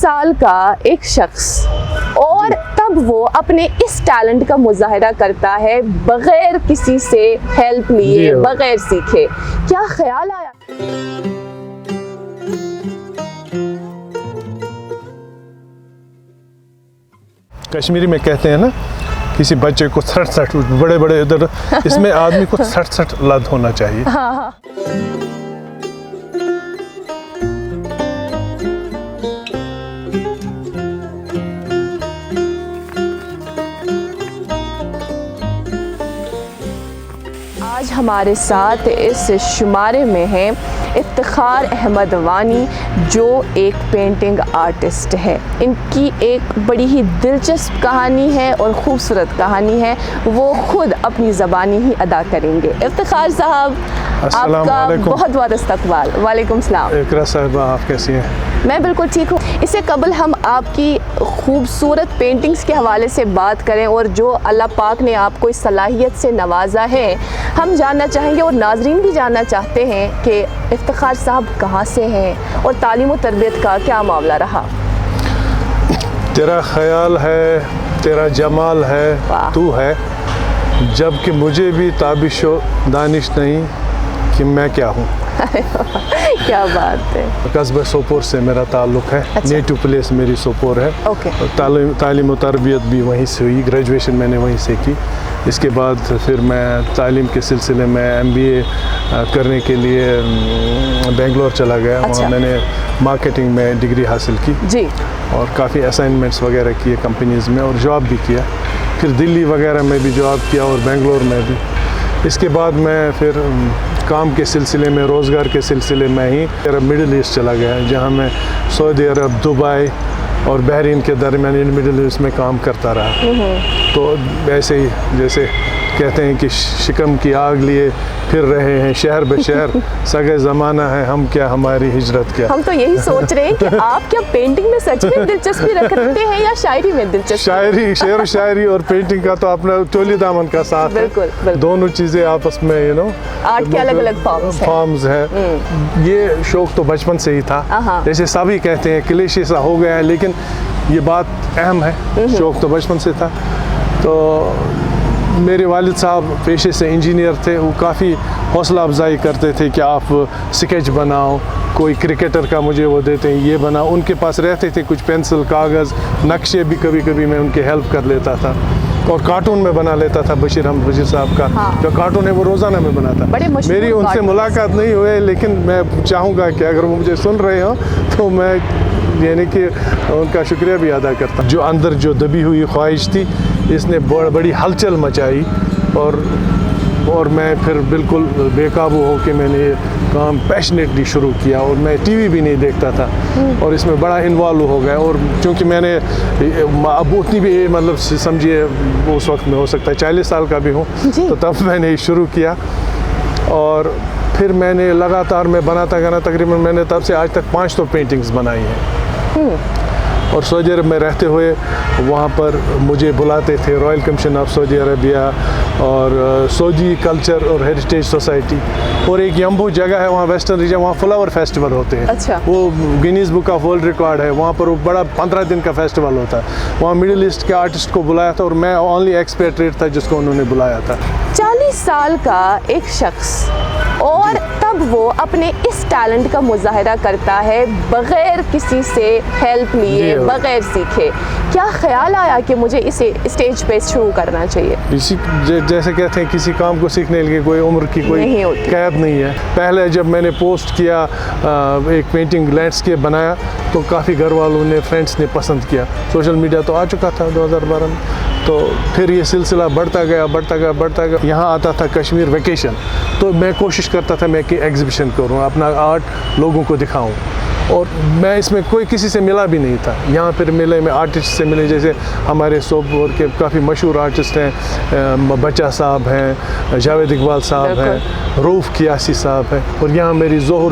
سال کا ایک شخص اور تب وہ اپنے اس ٹیلنٹ کا مظاہرہ کرتا ہے بغیر کسی سے ہیلپ لیے، بغیر سیکھے، کیا خیال آیا؟ کشمیری میں کہتے ہیں نا، کسی بچے کو سٹ سٹ، بڑے بڑے ادھر، اس میں آدمی کو سٹ سٹ لد ہونا چاہیے۔ آج ہمارے ساتھ اس شمارے میں ہیں افتخار احمد وانی، جو ایک پینٹنگ آرٹسٹ ہے۔ ان کی ایک بڑی ہی دلچسپ کہانی ہے اور خوبصورت کہانی ہے، وہ خود اپنی زبانی ہی ادا کریں گے۔ افتخار صاحب، آپ کا بہت بہت استقبال۔ وعلیکم السلام۔ اقرا صاحبہ، آپ کیسی ہیں؟ میں بالکل ٹھیک ہوں۔ اس سے قبل ہم آپ کی خوبصورت پینٹنگز کے حوالے سے بات کریں اور جو اللہ پاک نے آپ کو اس صلاحیت سے نوازا ہے، ہم جاننا چاہیں گے اور ناظرین بھی جاننا چاہتے ہیں کہ افتخار صاحب کہاں سے ہیں اور تعلیم و تربیت کا کیا معاملہ رہا؟ تیرا خیال ہے، تیرا جمال ہے، تو ہے، جب کہ مجھے بھی تابش و دانش نہیں کہ میں کیا ہوں۔ کیا بات ہے۔ قصبہ سوپور سے میرا تعلق ہے، نیٹو پلیس میری سوپور ہے۔ تعلیم و تربیت بھی وہیں سے ہوئی، گریجویشن میں نے وہیں سے کی۔ اس کے بعد پھر میں تعلیم کے سلسلے میں MBA کرنے کے لیے بنگلور چلا گیا۔ وہاں میں نے مارکیٹنگ میں ڈگری حاصل کی جی، اور کافی اسائنمنٹس وغیرہ کیے کمپنیز میں، اور جاب بھی کیا۔ پھر دلی وغیرہ میں بھی جاب کیا اور بنگلور میں بھی۔ اس کے بعد میں پھر کام کے سلسلے میں، روزگار کے سلسلے میں ہی مڈل ایسٹ چلا گیا، جہاں میں سعودی عرب، دبئی اور بحرین کے درمیان مڈل ایسٹ میں کام کرتا رہا۔ تو ایسے ہی جیسے کہتے ہیں کہ شکم کی آگ لیے پھر رہے ہیں شہر بہ شہر، سگے زمانہ ہے ہم کیا، ہماری ہجرت کیا۔ ہم تو یہی سوچ رہے ہیں کہ آپ کیا پینٹنگ میں سچ میں دلچسپی رکھتے ہیں یا شاعری میں دلچسپی؟ شاعری، شعر و شاعری اور پینٹنگ کا تو اپنا چولی دامن کا ساتھ ہے، دونوں چیزیں آپس میں آرٹ کے الگ الگ فارمز ہے۔ یہ شوق تو بچپن سے ہی تھا، جیسے سبھی کہتے ہیں کلیشے سا ہو گیا ہے، لیکن یہ بات اہم ہے، شوق تو بچپن سے تھا۔ تو میرے والد صاحب پیشے سے انجینئر تھے، وہ کافی حوصلہ افزائی کرتے تھے کہ آپ سکیچ بناؤ، کوئی کرکٹر کا مجھے وہ دیتے ہیں یہ بناؤ۔ ان کے پاس رہتے تھے کچھ پینسل، کاغذ، نقشے بھی کبھی کبھی میں ان کے ہیلپ کر لیتا تھا، اور کارٹون میں بنا لیتا تھا۔ بشیر احمد بشیر صاحب کا جو کارٹون ہے وہ روزانہ میں بناتا۔ میری ان سے ملاقات نہیں ہوئی، لیکن میں چاہوں گا کہ اگر وہ مجھے سن رہے ہوں تو میں یعنی کہ ان کا شکریہ بھی ادا کرتا۔ جو اندر جو دبی ہوئی خواہش تھی، اس نے بڑی ہلچل مچائی، اور میں پھر بالکل بے قابو ہو کے میں نے یہ کام پیشنیٹلی شروع کیا، اور میں ٹی وی بھی نہیں دیکھتا تھا اور اس میں بڑا انوالو ہو گیا۔ اور چونکہ میں نے اب اتنی بھی مطلب سمجھیے اس وقت میں ہو سکتا ہے 40 سال کا بھی ہوں، تو تب میں نے شروع کیا، اور پھر میں نے لگاتار میں بناتا گیا، تقریباً میں نے تب سے آج تک 500 پینٹنگز بنائی ہیں۔ اور سعودی عرب میں رہتے ہوئے وہاں پر مجھے بلاتے تھے Royal commission of Saudi Arabia اور سعودی کلچر اور ہیریٹیج سوسائٹی، اور ایک یمبو جگہ ہے وہاں ویسٹرن ریجن، وہاں فلاور فیسٹیول ہوتے ہیں، وہ Guinness book of world record ہے، وہاں پر وہ بڑا 15 دن کا فیسٹیول ہوتا ہے۔ وہاں مڈل ایسٹ کے آرٹسٹ کو بلایا تھا، اور میں اونلی ایکسپیٹریٹ تھا جس کو انہوں نے بلایا تھا۔ 40 سال کا ایک شخص اور تب وہ اپنے اس ٹیلنٹ کا مظاہرہ کرتا ہے بغیر کسی سے ہیلپ لیے، بغیر سیکھے، کیا خیال آیا کہ مجھے اسے اسٹیج پہ شروع کرنا چاہیے؟ جیسے کہتے ہیں کسی کام کو سیکھنے کے لیے کوئی عمر کی کوئی قید نہیں ہے۔ پہلے جب میں نے پوسٹ کیا، ایک پینٹنگ لینڈسکیپ بنایا، تو کافی گھر والوں نے، فرینڈس نے پسند کیا۔ سوشل میڈیا تو آ چکا تھا 2012 میں، تو پھر یہ سلسلہ بڑھتا گیا۔ یہاں آتا تھا کشمیر ویکیشن، تو میں کوشش کرتا تھا میں کہ ایگزیبیشن کروں، اپنا آرٹ لوگوں کو دکھاؤں، اور میں اس میں کوئی کسی سے ملا بھی نہیں تھا۔ یہاں پھر ملے، میں آرٹسٹ سے ملے، جیسے ہمارے سوپور کے کافی مشہور آرٹسٹ ہیں، بچہ صاحب ہیں، جاوید اقبال صاحب ہیں، روف کیاسی صاحب ہیں، اور یہاں میری ظہور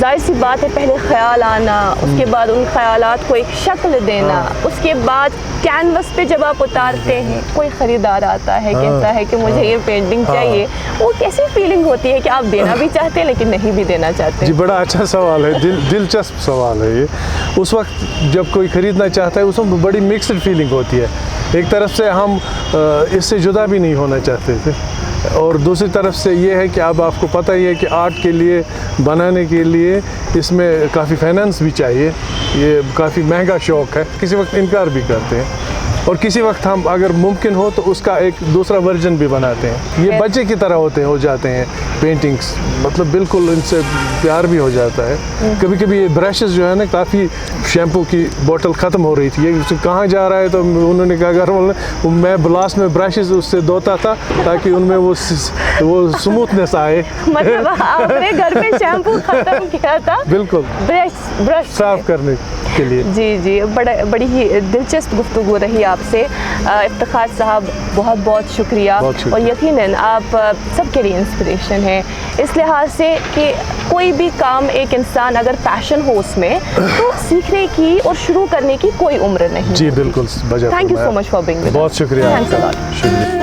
ظاہر سی بات ہے پہلے خیال آنا، اس کے بعد ان خیالات کو ایک شکل دینا، اس کے بعد کینوس پہ جب آپ اتارتے ہیں کوئی خریدار آتا ہے کہتا ہے کہ مجھے یہ پینٹنگ چاہیے، وہ کیسی فیلنگ ہوتی ہے کہ آپ دینا بھی چاہتے ہیں لیکن نہیں بھی دینا چاہتے؟ جی بڑا اچھا سوال ہے، دلچسپ سوال ہے یہ۔ اس وقت جب کوئی خریدنا چاہتا ہے اس وقت بڑی مکسڈ فیلنگ ہوتی ہے، ایک طرف سے ہم اس سے جدا بھی نہیں ہونا چاہتے تھے، اور دوسری طرف سے یہ ہے کہ اب آپ کو پتہ ہی ہے کہ آرٹ کے لیے بنانے کے لیے اس میں کافی فائنانس بھی چاہیے، یہ کافی مہنگا شوق ہے، کسی وقت انکار بھی کرتے ہیں، اور کسی وقت ہم اگر ممکن ہو تو اس کا ایک دوسرا ورژن بھی بناتے ہیں۔ یہ بچے کی طرح ہو جاتے ہیں پینٹنگز، مطلب بالکل ان سے پیار بھی ہو جاتا ہے۔ کبھی کبھی یہ برشز جو ہے نا، کافی شیمپو کی بوٹل ختم ہو رہی تھی، یہ کہاں جا رہا ہے تو انہوں نے کہا گھر والوں نے، میں بلاس میں برشز اس سے دھوتا تھا تاکہ ان میں وہ سموتھنس آئے۔ مطلب آپ نے گھر میں شیمپو ختم کیا تھا بالکل برش صاف کرنے کے لیے۔ جی بڑی ہی دلچسپ گفتگو رہی آپ سے افتخار صاحب، بہت بہت شکریہ، اور یقیناً آپ سب کے لیے انسپریشن ہیں اس لحاظ سے کہ کوئی بھی کام ایک انسان اگر پیشن ہو اس میں تو سیکھنے کی اور شروع کرنے کی کوئی عمر نہیں۔ جی بالکل، thank you so much for being with us. بہت شکریہ، شکریہ۔